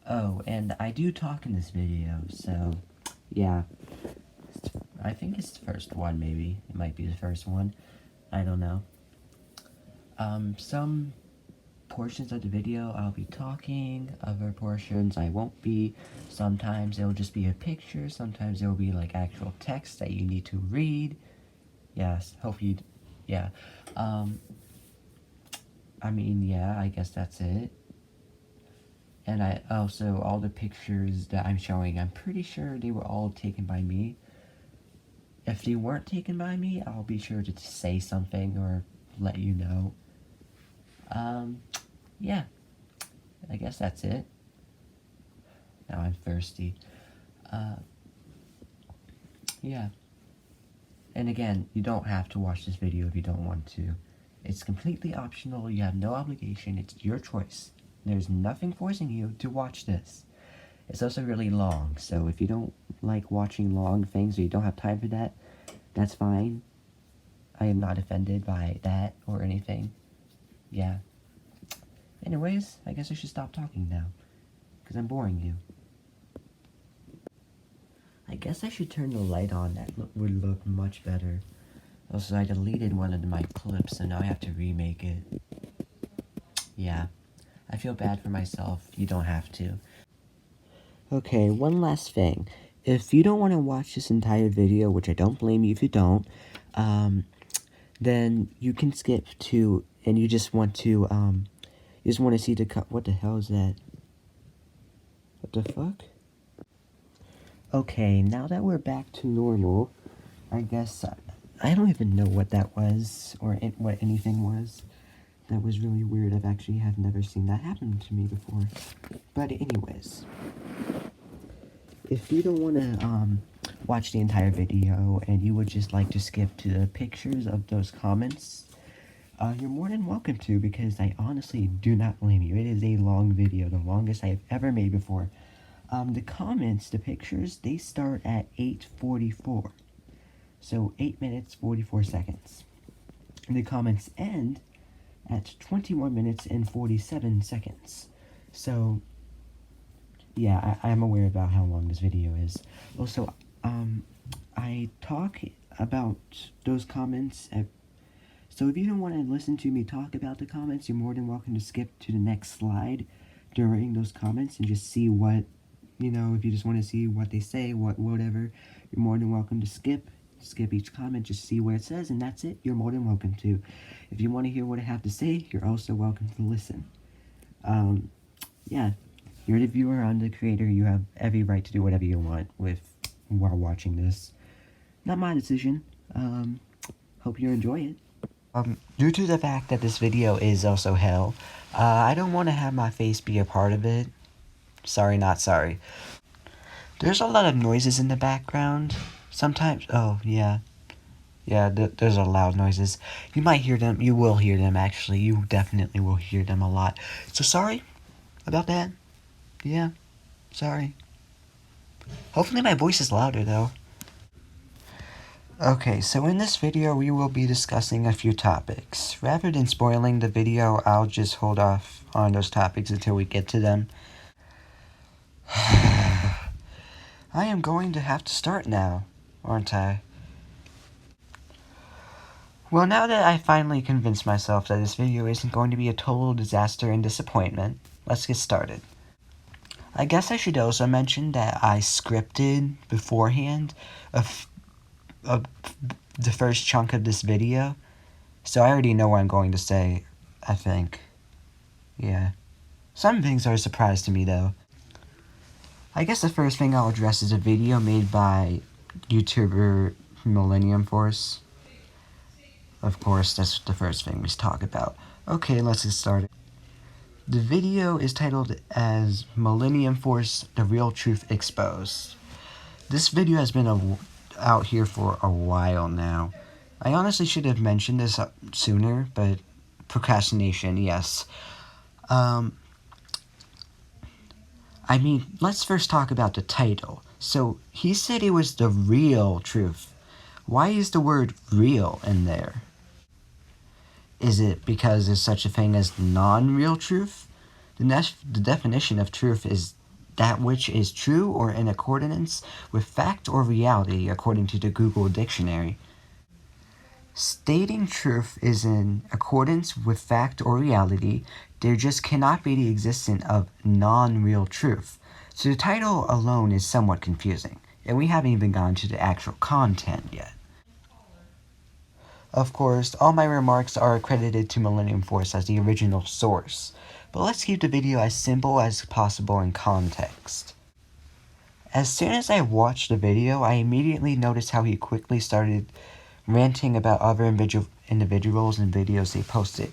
Oh, and I do talk in this video, so, yeah. I think it's the first one, maybe. It might be the first one. I don't know. Some portions of the video I'll be talking, other portions I won't be. Sometimes it'll just be a picture, sometimes it'll be like actual text that you need to read. Yes, hope you, yeah. I mean, yeah, I guess that's it. And I also, all the pictures that I'm showing, I'm pretty sure they were all taken by me. If they weren't taken by me, I'll be sure to say something or let you know. Yeah. I guess that's it. Now I'm thirsty. Yeah. And again, you don't have to watch this video if you don't want to. It's completely optional, you have no obligation, it's your choice. There's nothing forcing you to watch this. It's also really long, so if you don't like watching long things or you don't have time for that, that's fine. I am not offended by that or anything. Yeah. Anyways, I guess I should stop talking now, because I'm boring you. I guess I should turn the light on, that would look much better. Also, I deleted one of my clips, so now I have to remake it. Yeah. I feel bad for myself, you don't have to. Okay, one last thing. If you don't want to watch this entire video, which I don't blame you if you don't, then you can skip to, and you just want to, see the what the hell is that? What the fuck? Okay, now that we're back to normal, I guess, I don't even know what that was, or what anything was. That was really weird. Have never seen that happen to me before. But anyways, if you don't want to watch the entire video and you would just like to skip to the pictures of those comments, you're more than welcome to, because I honestly do not blame you. It is a long video, the longest I have ever made before. The comments, the pictures, they start at 8:44. So 8 minutes, 44 seconds. And the comments end at 21 minutes and 47 seconds. So, yeah, I'm aware about how long this video is. Also, I talk about those comments so if you don't want to listen to me talk about the comments, you're more than welcome to skip to the next slide during those comments and just see what, if you just want to see what they say, whatever, you're more than welcome to skip each comment, just see what it says, and that's it. You're more than welcome to. If you want to hear what I have to say, you're also welcome to listen. Yeah, you're the viewer, I'm the creator, you have every right to do whatever you want while watching this. Not my decision. Hope you enjoy it. Due to the fact that this video is also hell, I don't want to have my face be a part of it. Sorry, not sorry. There's a lot of noises in the background. Sometimes, oh, yeah. Yeah, there's a loud noises. You might hear them, you will hear them, actually. You definitely will hear them a lot. So sorry about that. Yeah, sorry. Hopefully my voice is louder, though. Okay, so in this video, we will be discussing a few topics. Rather than spoiling the video, I'll just hold off on those topics until we get to them. I am going to have to start now, aren't I? Well, now that I finally convinced myself that this video isn't going to be a total disaster and disappointment, let's get started. I guess I should also mention that I scripted beforehand the first chunk of this video, so I already know what I'm going to say, I think. Yeah. Some things are a surprise to me, though. I guess the first thing I'll address is a video made by YouTuber Millenniumforce. Of course, that's the first thing we talk about. Okay, let's get started. The video is titled as Millenniumforce, The Real Truth Exposed. This video has been out here for a while now. I honestly should have mentioned this sooner, but procrastination, yes. I mean, let's first talk about the title. So, he said it was the real truth. Why is the word real in there? Is it because there's such a thing as non-real truth? The definition of truth is that which is true or in accordance with fact or reality, according to the Google Dictionary. Stating truth is in accordance with fact or reality. There just cannot be the existence of non-real truth. So the title alone is somewhat confusing, and we haven't even gone to the actual content yet. Of course, all my remarks are accredited to Millenniumforce as the original source, but let's keep the video as simple as possible in context. As soon as I watched the video, I immediately noticed how he quickly started ranting about other individuals and videos they posted.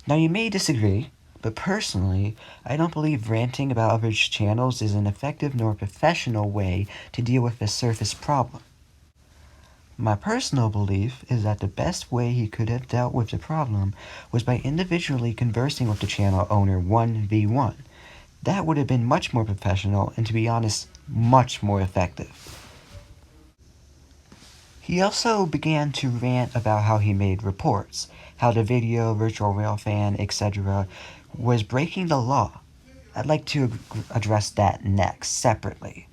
Now you may disagree, but personally, I don't believe ranting about other channels is an effective nor professional way to deal with a surface problem. My personal belief is that the best way he could have dealt with the problem was by individually conversing with the channel owner 1v1. That would have been much more professional and, to be honest, much more effective. He also began to rant about how he made reports, how the video, virtual rail fan, etc. was breaking the law. I'd like to address that next, separately.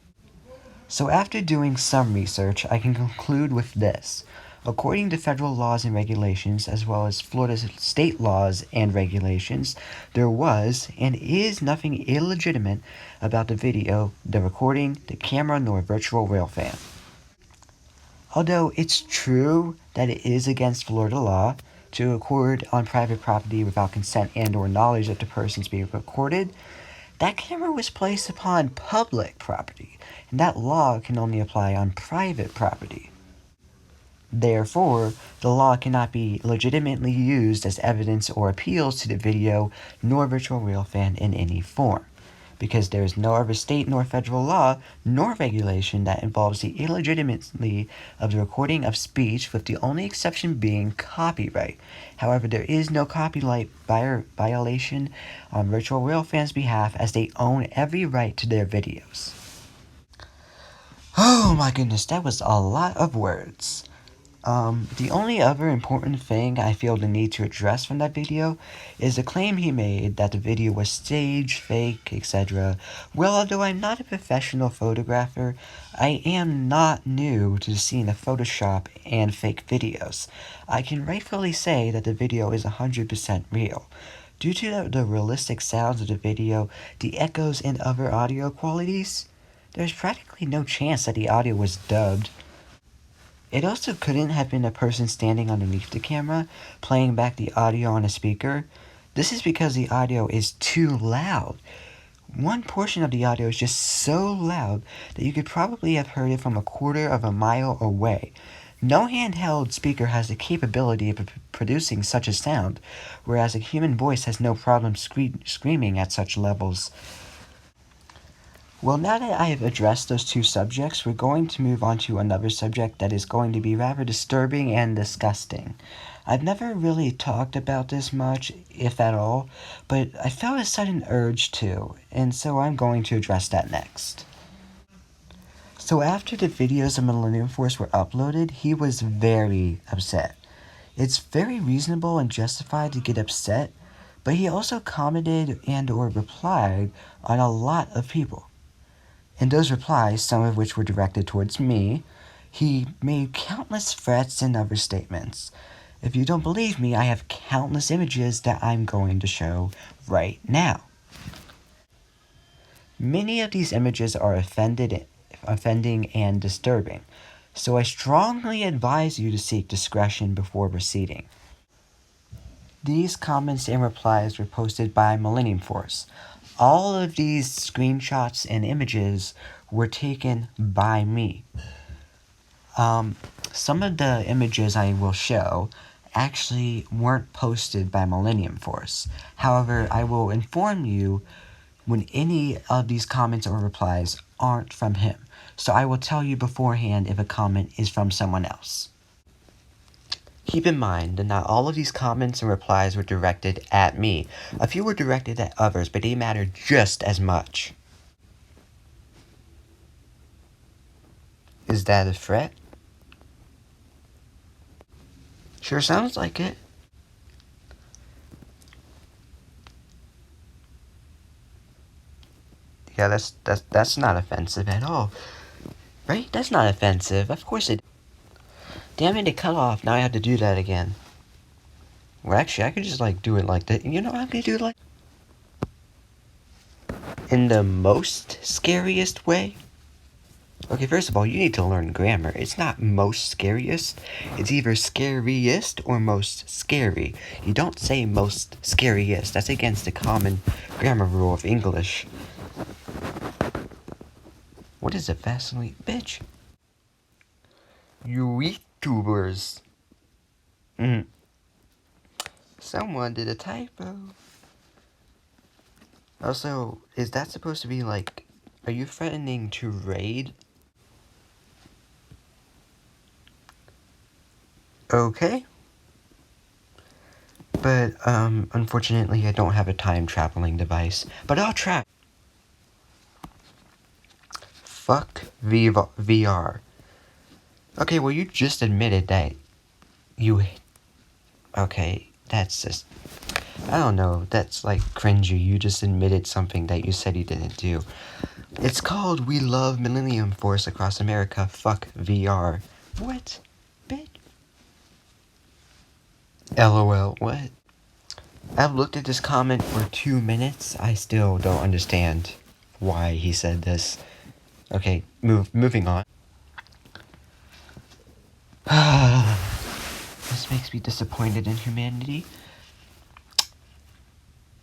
So after doing some research, I can conclude with this. According to federal laws and regulations, as well as Florida state laws and regulations, there was and is nothing illegitimate about the video, the recording, the camera, nor virtual rail fan. Although it's true that it is against Florida law to record on private property without consent and or knowledge of the persons being recorded, that camera was placed upon public property, and that law can only apply on private property. Therefore, the law cannot be legitimately used as evidence or appeals to the video nor virtual rail fan in any form, because there is no other state nor federal law nor regulation that involves the illegitimacy of the recording of speech, with the only exception being copyright. However, there is no copyright violation on virtual rail fans' behalf, as they own every right to their videos. Oh my goodness, that was a lot of words. The only other important thing I feel the need to address from that video is the claim he made that the video was staged, fake, etc. Well, although I'm not a professional photographer, I am not new to the scene of Photoshop and fake videos. I can rightfully say that the video is 100% real. Due to the realistic sounds of the video, the echoes and other audio qualities, there's practically no chance that the audio was dubbed. It also couldn't have been a person standing underneath the camera, playing back the audio on a speaker. This is because the audio is too loud. One portion of the audio is just so loud that you could probably have heard it from a quarter of a mile away. No handheld speaker has the capability of producing such a sound, whereas a human voice has no problem screaming at such levels. Well, now that I have addressed those two subjects, we're going to move on to another subject that is going to be rather disturbing and disgusting. I've never really talked about this much, if at all, but I felt a sudden urge to, and so I'm going to address that next. So after the videos of Millenniumforce were uploaded, he was very upset. It's very reasonable and justified to get upset, but he also commented and or replied on a lot of people. In those replies, some of which were directed towards me, he made countless threats and other statements. If you don't believe me, I have countless images that I'm going to show right now. Many of these images are offending and disturbing, so I strongly advise you to seek discretion before proceeding. These comments and replies were posted by Millenniumforce. All of these screenshots and images were taken by me. Some of the images I will show actually weren't posted by Millenniumforce. However, I will inform you when any of these comments or replies aren't from him. So I will tell you beforehand if a comment is from someone else. Keep in mind that not all of these comments and replies were directed at me. A few were directed at others, but they matter just as much. Is that a threat? Sure sounds like it. Yeah, that's not offensive at all. Right? That's not offensive. Of course it... Damn it, it cut off. Now I have to do that again. Well, actually, I could just, like, do it like that. You know, I'm gonna do it like... in the most scariest way? Okay, first of all, you need to learn grammar. It's not most scariest. It's either scariest or most scary. You don't say most scariest. That's against the common grammar rule of English. What is a fascinating bitch? You YouTubers. Someone did a typo. Also, is that supposed to be like, are you threatening to raid? Okay. But, unfortunately I don't have a time traveling device. But I'll try. Fuck VR. Okay, well you just admitted that you... Okay, that's just... I don't know, that's like cringy. You just admitted something that you said you didn't do. It's called We Love Millenniumforce Across America. Fuck VR. What? Bitch. LOL. What? I've looked at this comment for 2 minutes. I still don't understand why he said this. Okay, moving on. This makes me disappointed in humanity.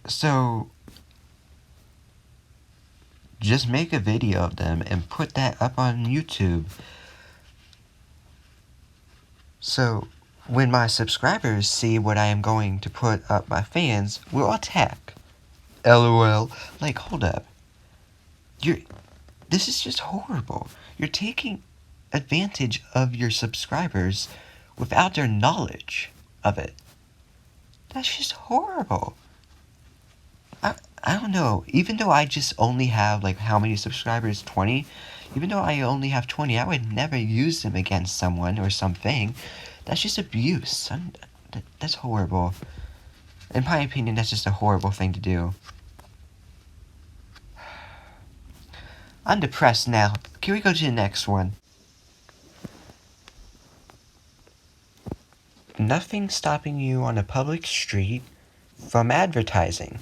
So, just make a video of them and put that up on YouTube. So, when my subscribers see what I am going to put up, my fans will attack. LOL. Like, hold up. This is just horrible. You're taking advantage of your subscribers without their knowledge of it. That's just horrible. I don't know. Even though I just only have, like, how many subscribers? 20? Even though I only have 20, I would never use them against someone or something. That's just abuse. That's horrible. In my opinion, that's just a horrible thing to do. I'm depressed now. Can we go to the next one? Nothing stopping you on a public street from advertising.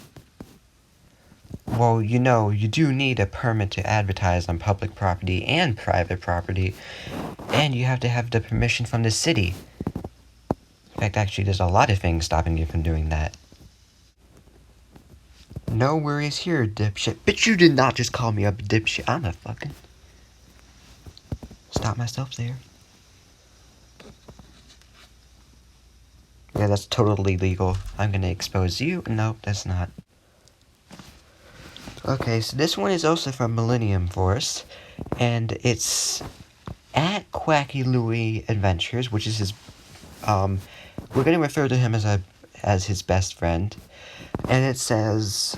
Well, you know, you do need a permit to advertise on public property and private property, and you have to have the permission from the city. In fact, actually, there's a lot of things stopping you from doing that. No worries here, dipshit. But you did not just call me a dipshit. I'm a fucking... Stop myself there. Yeah, that's totally legal. I'm gonna expose you. No, that's not. Okay, so this one is also from Millenniumforce, and it's at Quacky Louie Adventures, which is his, we're gonna refer to him as his best friend, and it says,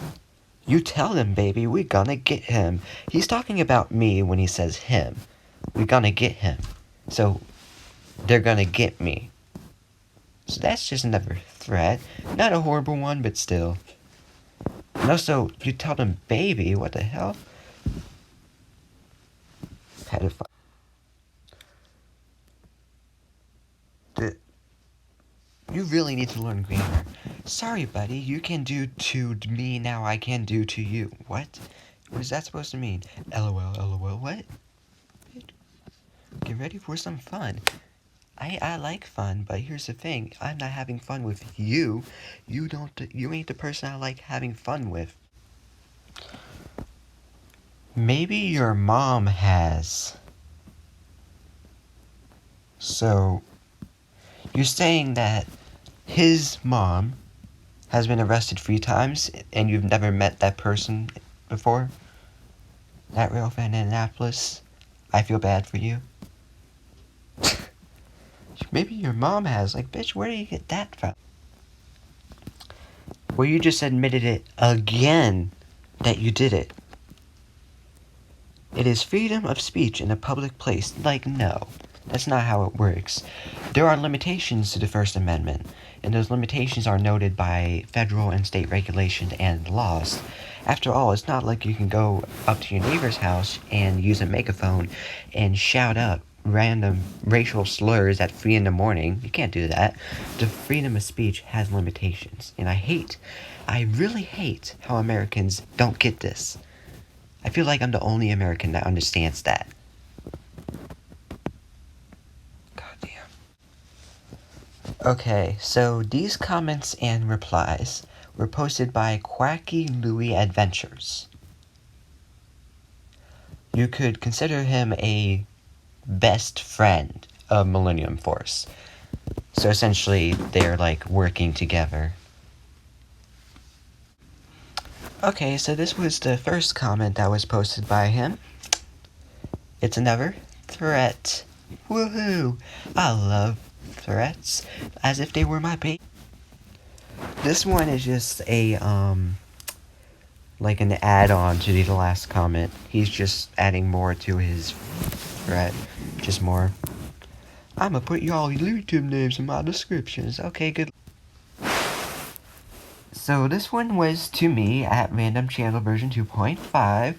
"You tell him, baby, we gonna get him." He's talking about me when he says him. We gonna get him. So, they're gonna get me. So that's just another threat. Not a horrible one, but still. And also, you tell them baby, what the hell? Pedophile. You really need to learn grammar. Sorry, buddy, you can do to me now, I can do to you. What? What is that supposed to mean? LOL, LOL, what? Get ready for some fun. I like fun, but here's the thing. I'm not having fun with you. You ain't the person I like having fun with. Maybe your mom has. So, you're saying that his mom has been arrested 3 times and you've never met that person before? That real fan in Annapolis? I feel bad for you. Maybe your mom has. Like, bitch, where do you get that from? Well, you just admitted it again that you did it. It is freedom of speech in a public place. Like, no. That's not how it works. There are limitations to the First Amendment, and those limitations are noted by federal and state regulation and laws. After all, it's not like you can go up to your neighbor's house and use a megaphone and shout out random racial slurs at 3 in the morning. You can't do that. The freedom of speech has limitations, and I really hate how Americans don't get this. I feel like I'm the only American that understands that. Goddamn. Okay, so these comments and replies were posted by Quacky Louie Adventures. You could consider him a best friend of Millenniumforce. So essentially, they're like working together. Okay, so this was the first comment that was posted by him. It's another threat. Woohoo! I love threats as if they were my baby. This one is just a like an add-on to the last comment. He's just adding more to his threat. Just more. I'ma put y'all YouTube names in my descriptions. Okay, good. So this one was to me at Random Channel V2.5,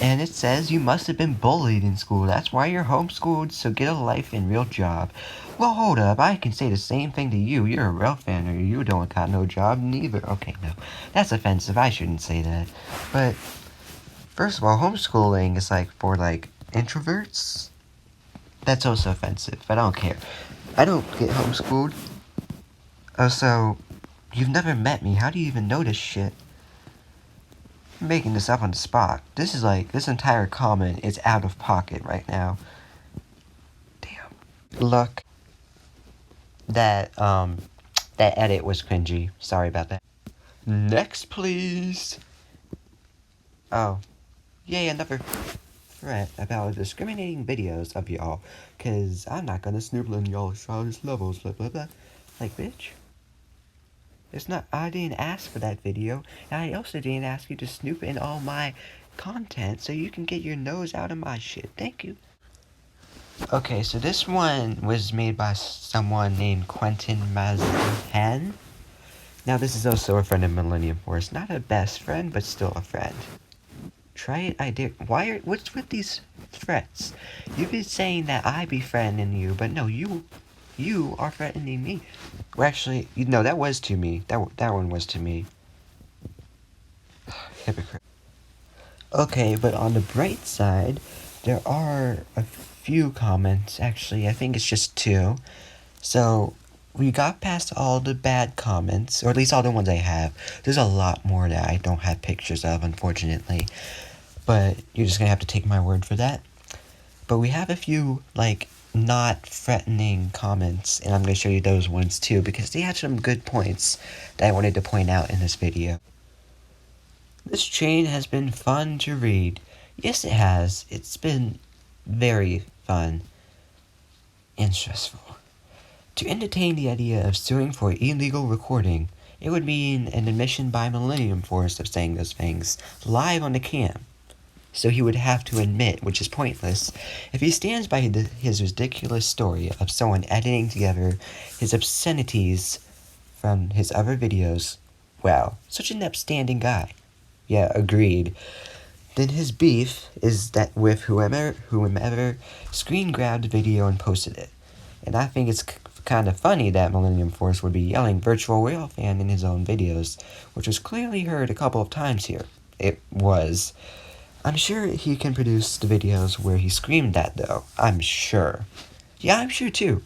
and it says you must have been bullied in school. That's why you're homeschooled, so get a life and real job. Well, hold up, I can say the same thing to you. You're a real fan, or you don't got no job neither. Okay, no, that's offensive. I shouldn't say that. But first of all, homeschooling is like for like introverts. That's also offensive. I don't care. I don't get homeschooled. Also, you've never met me. How do you even know this shit? I'm making this up on the spot. This is like, this entire comment is out of pocket right now. Damn. Look. That edit was cringy. Sorry about that. Next, please. Oh. Yay, another threat about discriminating videos of y'all. Cause I'm not gonna snoop in y'all's childish levels, blah blah blah. Like, bitch. It's not, I didn't ask for that video, and I also didn't ask you to snoop in all my content so you can get your nose out of my shit. Thank you. Okay, so this one was made by someone named Quentin Mazhan. Now, this is also a friend of Millenniumforce. Not a best friend, but still a friend. Try it, I dare. What's with these threats? You've been saying that I be threatening you, but no, you are threatening me. Well, actually, no, that was to me. That one was to me. Hypocrite. Okay, but on the bright side, there are a few comments. Actually, I think it's just 2. So, we got past all the bad comments, or at least all the ones I have. There's a lot more that I don't have pictures of, unfortunately. But you're just gonna have to take my word for that. But we have a few, like, not threatening comments, and I'm gonna show you those ones too, because they had some good points that I wanted to point out in this video. This chain has been fun to read. Yes, it has. It's been very fun and stressful. To entertain the idea of suing for illegal recording, it would mean an admission by Millenniumforce of saying those things live on the cam. So he would have to admit, which is pointless, if he stands by his ridiculous story of someone editing together his obscenities from his other videos. Wow, such an upstanding guy. Yeah, agreed. Then his beef is that with whomever screen grabbed the video and posted it. And I think it's kind of funny that Millenniumforce would be yelling virtual real fan in his own videos, which was clearly heard a couple of times here. It was. I'm sure he can produce the videos where he screamed that, though. I'm sure. Yeah, I'm sure too.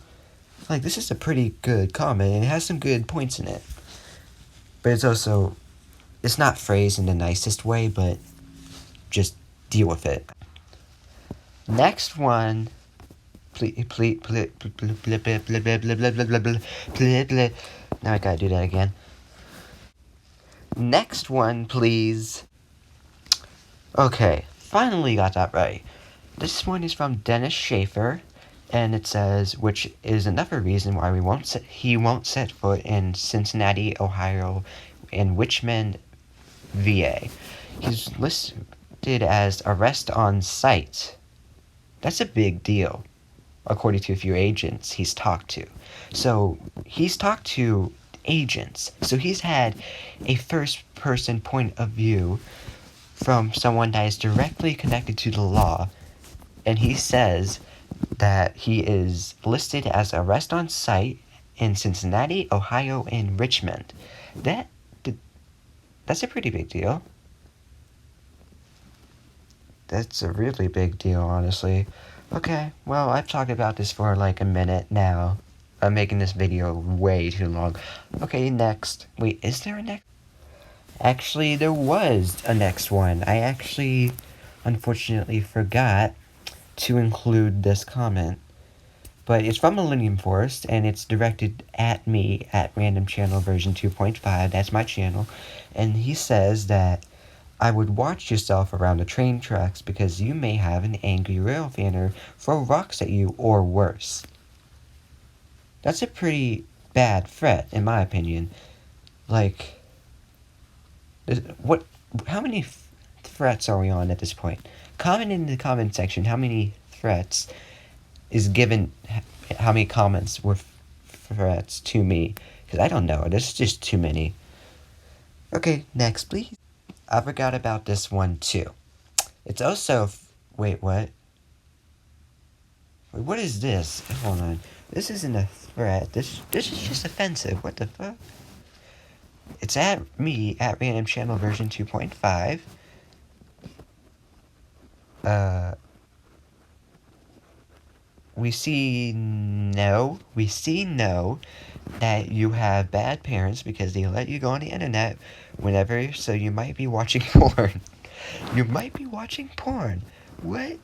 Like, this is a pretty good comment, and it has some good points in it. But it's also, it's not phrased in the nicest way, but just deal with it. Next one. Now I gotta do that again. Next one, please. Okay, finally got that right. This one is from Dennis Schaefer, and it says, which is another reason why he won't set foot in Cincinnati, Ohio, and Richmond, VA. He's listed as arrest on site. That's a big deal, according to a few agents he's talked to. So, he's talked to agents. So he's had a first-person point of view from someone that is directly connected to the law, and he says that he is listed as arrest on site in Cincinnati, Ohio, and Richmond. That's a pretty big deal. That's a really big deal, honestly. Okay, well, I've talked about this for like a minute now. I'm making this video way too long. Okay, next. Wait, is there a next? Actually, there was a next one. I actually, unfortunately, forgot to include this comment. But it's from Millenniumforce, and it's directed at me, at Random Channel version 2.5. That's my channel. And he says that I would watch yourself around the train tracks because you may have an angry rail fanner throw rocks at you or worse. That's a pretty bad threat, in my opinion. Like, how many threats are we on at this point? Comment in the comment section how many threats is given, how many comments were threats to me. Because I don't know, there's just too many. Okay, next please. I forgot about this one too. It's also, wait, what? Wait, what is this? Hold on. This isn't a threat. This is just offensive. What the fuck? It's at me, at Random Channel version 2.5. We see no that you have bad parents because they let you go on the internet whenever, so you might be watching porn. You might be watching porn. What?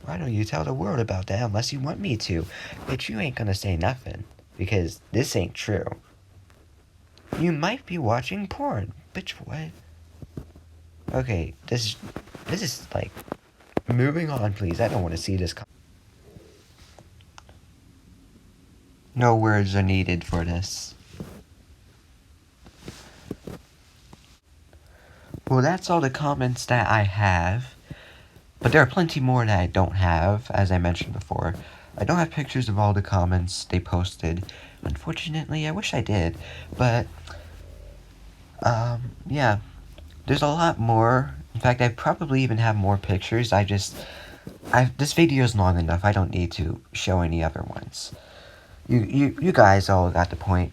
Why don't you tell the world about that unless you want me to? But you ain't gonna say nothing, because this ain't true. You might be watching porn. Bitch, what? Okay, this is like, moving on, please. I don't want to see this. No words are needed for this. Well, that's all the comments that I have. But there are plenty more that I don't have, as I mentioned before. I don't have pictures of all the comments they posted. Unfortunately, I wish I did. But, yeah. There's a lot more. In fact, I probably even have more pictures. This video is long enough. I don't need to show any other ones. You guys all got the point.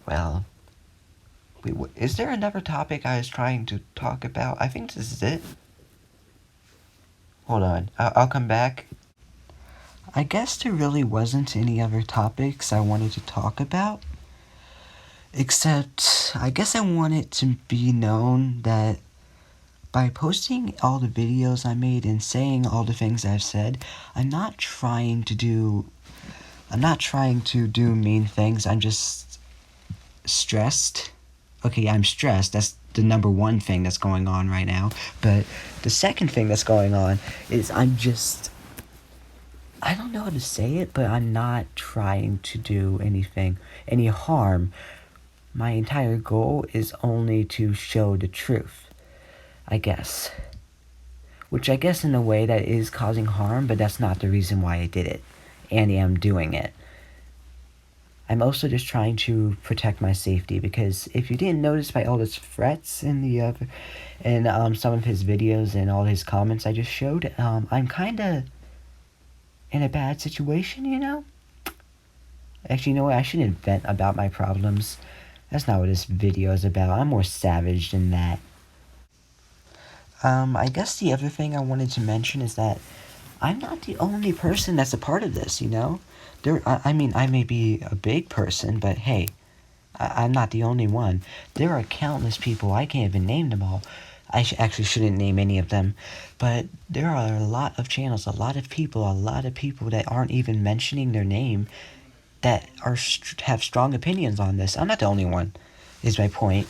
Well, wait, is there another topic I was trying to talk about? I think this is it. Hold on, I'll come back. I guess there really wasn't any other topics I wanted to talk about. Except, I guess I want it to be known that by posting all the videos I made and saying all the things I've said, I'm not trying to do mean things. I'm just stressed. Okay, I'm stressed. That's the number one thing that's going on right now. But the second thing that's going on is I don't know how to say it, but I'm not trying to do any harm. My entire goal is only to show the truth, I guess. Which I guess in a way that is causing harm, but that's not the reason why I did it. And am doing it. I'm also just trying to protect my safety, because if you didn't notice by all his threats in some of his videos and all his comments I just showed, I'm kinda in a bad situation, you know? Actually, you know what? I shouldn't vent about my problems. That's not what this video is about. I'm more savage than that. I guess the other thing I wanted to mention is that I'm not the only person that's a part of this, you know? I mean, I may be a big person, but hey, I'm not the only one. There are countless people. I can't even name them all. I actually shouldn't name any of them. But there are a lot of channels, a lot of people that aren't even mentioning their name that have strong opinions on this. I'm not the only one, is my point.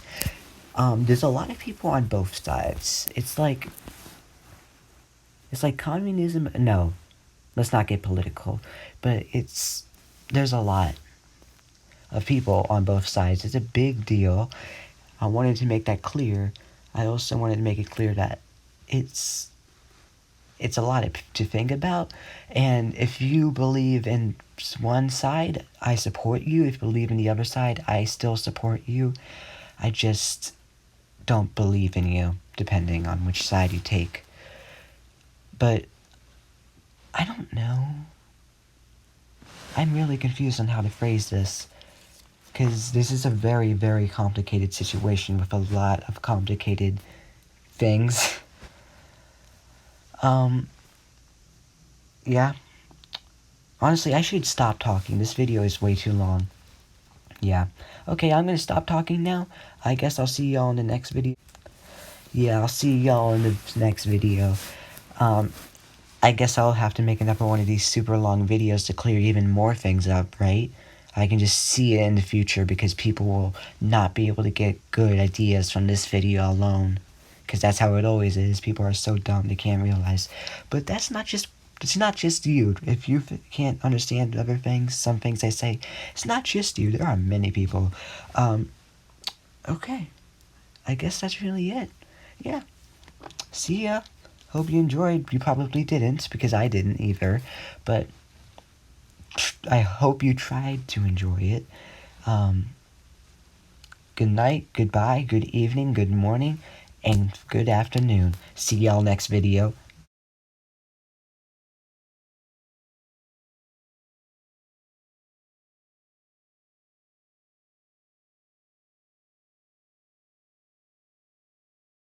There's a lot of people on both sides. It's like communism. No, let's not get political. But there's a lot of people on both sides. It's a big deal. I wanted to make that clear. I also wanted to make it clear that it's it's a lot to think about. And if you believe in one side, I support you. If you believe in the other side, I still support you. I just don't believe in you, depending on which side you take. But I don't know. I'm really confused on how to phrase this, because this is a very, very complicated situation with a lot of complicated things. Yeah. Honestly, I should stop talking. This video is way too long. Yeah. Okay, I'm gonna stop talking now. I guess I'll see y'all in the next video. Yeah, I'll see y'all in the next video. I guess I'll have to make another one of these super long videos to clear even more things up, right? I can just see it in the future because people will not be able to get good ideas from this video alone. Because that's how it always is. People are so dumb they can't realize. But it's not just you. If you can't understand other things, some things I say, it's not just you. There are many people. Okay. I guess that's really it. Yeah. See ya. Hope you enjoyed. You probably didn't, because I didn't either. But I hope you tried to enjoy it. Good night, goodbye, good evening, good morning, and good afternoon. See y'all next video.